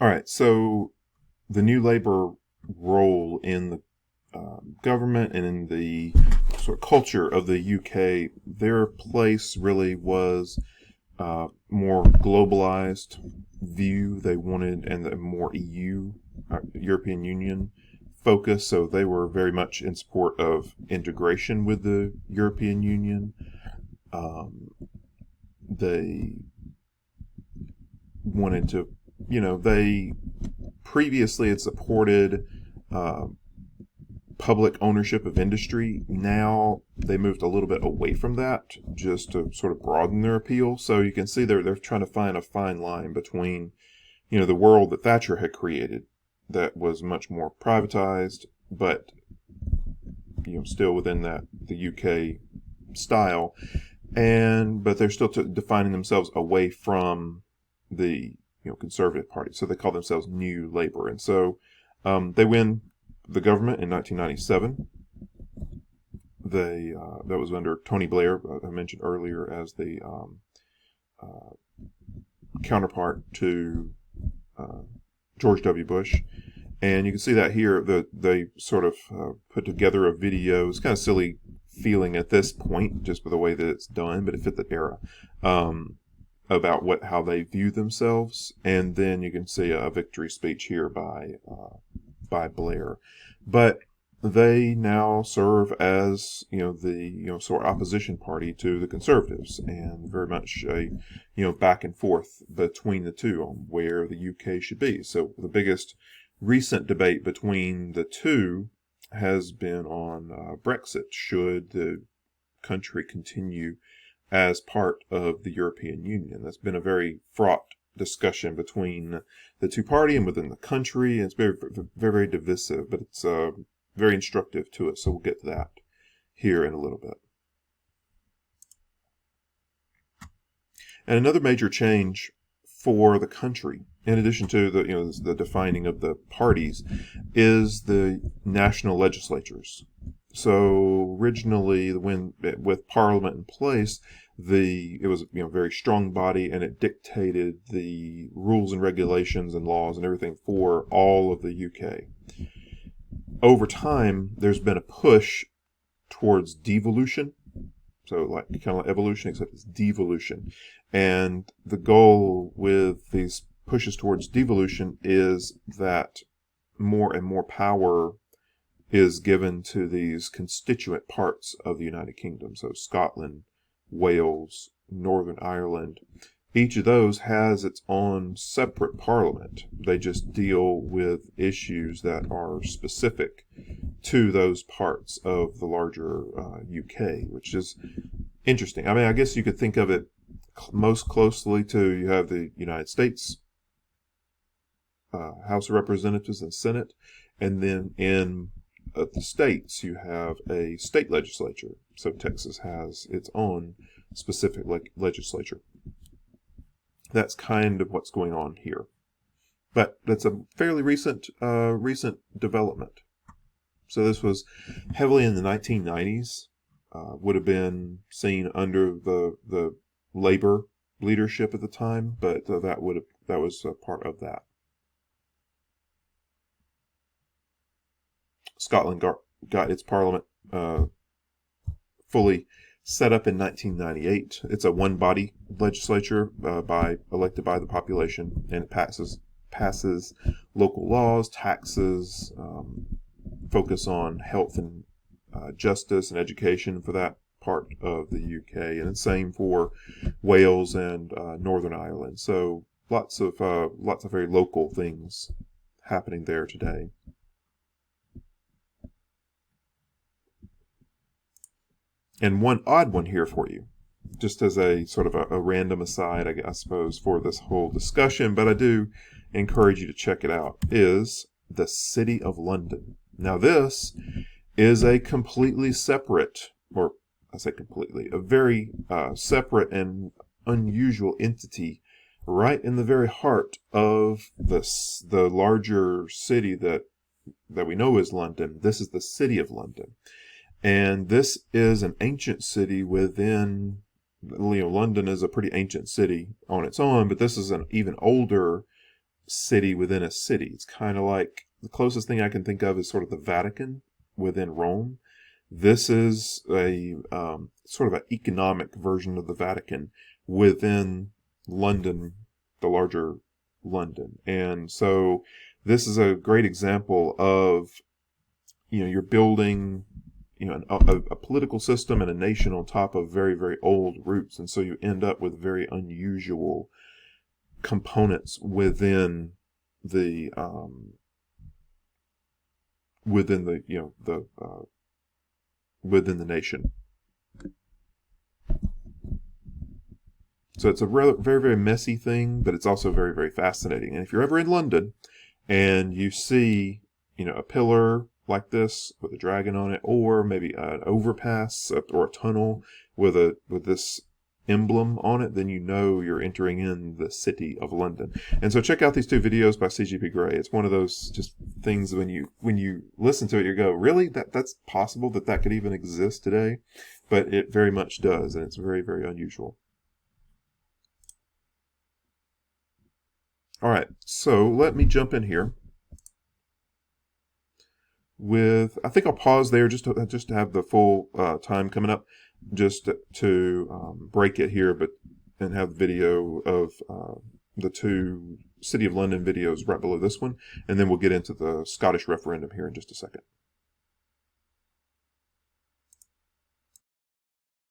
All right, so the New Labour role in the government and in the sort of culture of the UK, their place really was more globalized view. They wanted and a more EU, European Union focus. So they were very much in support of integration with the European Union. They wanted to, they previously had supported uh, public ownership of industry. Now they moved a little bit away from that just to sort of broaden their appeal. So you can see they're trying to find a fine line between, the world that Thatcher had created that was much more privatized, but still within that the UK style, and but they're still defining themselves away from the Conservative Party. So they call themselves New Labour, and so they win the government in 1997. That was under Tony Blair, I mentioned earlier, as the uh, counterpart to George W. Bush. And you can see that here, they sort of put together a video. It's kind of silly feeling at this point, just by the way that it's done, but it fit the era, about how they view themselves. And then you can see a victory speech here by Blair. But they now serve as the sort of opposition party to the Conservatives, and very much a back and forth between the two on where the UK should be. So the biggest recent debate between the two has been on Brexit. Should the country continue as part of the European Union? That's been a very fraught discussion between the two party and within the country. It's very, very, very divisive, but it's very instructive to us. So we'll get to that here in a little bit. And another major change for the country, in addition to the defining of the parties, is the national legislatures. So originally, when with Parliament in place, it was a very strong body, and it dictated the rules and regulations and laws and everything for all of the UK. Over time, there's been a push towards devolution. So like kind of like evolution, except it's devolution. And the goal with these pushes towards devolution is that more and more power is given to these constituent parts of the United Kingdom. So Scotland, Wales, Northern Ireland, each of those has its own separate parliament. They just deal with issues that are specific to those parts of the larger UK, which is interesting. I mean, I guess you could think of it most closely to, you have the United States House of Representatives and Senate, and then in the states you have a state legislature. So Texas has its own specific legislature. That's kind of what's going on here, but that's a fairly recent development. So this was heavily in the 1990s. Would have been seen under the Labour leadership at the time, but that was a part of that. Scotland got its parliament fully set up in 1998. It's a one-body legislature elected by the population, and it passes local laws, taxes, focus on health and justice and education for that part of the UK, and the same for Wales and Northern Ireland. So lots of very local things happening there today. And one odd one here for you, just as a sort of a random aside, I suppose, for this whole discussion, but I do encourage you to check it out, is the City of London. Now this is a completely separate, or I say completely, a very separate and unusual entity right in the very heart of the larger city that we know is London. This is the City of London. And this is an ancient city within, London is a pretty ancient city on its own, but this is an even older city within a city. It's kind of like, the closest thing I can think of is sort of the Vatican within Rome. This is a sort of an economic version of the Vatican within London, the larger London. And so this is a great example of, you're building, a political system and a nation on top of very, very old roots. And so you end up with very unusual components within the within the nation. So it's a very, very messy thing, but it's also very, very fascinating. And if you're ever in London and you see, a pillar like this with a dragon on it, or maybe an overpass or a tunnel with this emblem on it, then you're entering in the city of London. And so check out these 2 videos by CGP Grey. It's one of those just things when you listen to it, you go, really? That's possible that could even exist today? But it very much does, and it's very, very unusual. All right, so let me jump in here I think I'll pause there just to have the full time coming up, just to break it here, and have the video of the 2 City of London videos right below this one, and then we'll get into the Scottish referendum here in just a second.